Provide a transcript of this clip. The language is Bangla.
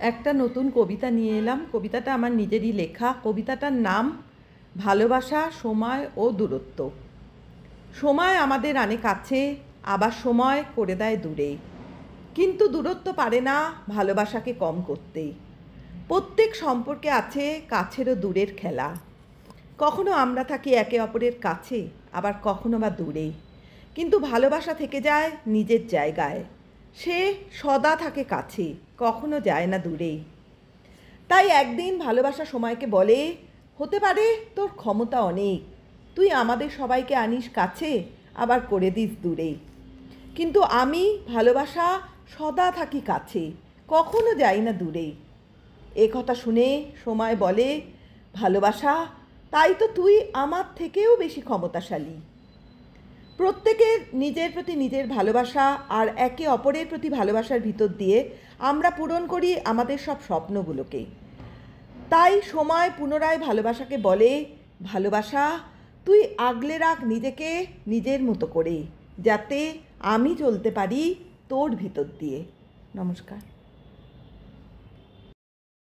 একটা নতুন কবিতা নিয়ে এলাম। কবিতাটা আমার নিজেরই লেখা। কবিতাটার নাম ভালোবাসা, সময় ও দূরত্ব। সময় আমাদের আনে কাছে, আবার সময় করে দেয় দূরে, কিন্তু দূরত্ব পারে না ভালোবাসাকে কম করতে। প্রত্যেক সম্পর্কে আছে কাছের ও দূরের খেলা। কখনো আমরা থাকি একে অপরের কাছে, আবার কখনো বা দূরে, কিন্তু ভালোবাসা থেকে যায় নিজের জায়গায়। সে সদা থাকে কাছে, কখনো যায় না দূরে। তাই একদিন ভালোবাসা সময়কে বলে, হতে পারে তোর ক্ষমতা অনেক, তুই আমাদের সবাইকে আনিস কাছে, আবার করে দিস দূরে, কিন্তু আমি ভালোবাসা সদা থাকি কাছে, কখনো যাই না দূরে। এ কথা শুনে সময় বলে, ভালোবাসা, তাই তো তুই আমার থেকেও বেশি ক্ষমতাশালী। প্রত্যেকের নিজের প্রতি নিজের ভালোবাসা আর একে অপরের প্রতি ভালোবাসার ভিতর দিয়ে আমরা পূরণ করি আমাদের সব স্বপ্নগুলোকে। তাই সময় পুনরায় ভালোবাসাকে বলে, ভালোবাসা, তুই আগলে রাখ নিজেকে নিজের মতো করে, যাতে আমি চলতে পারি তোর ভিতর দিয়ে। নমস্কার।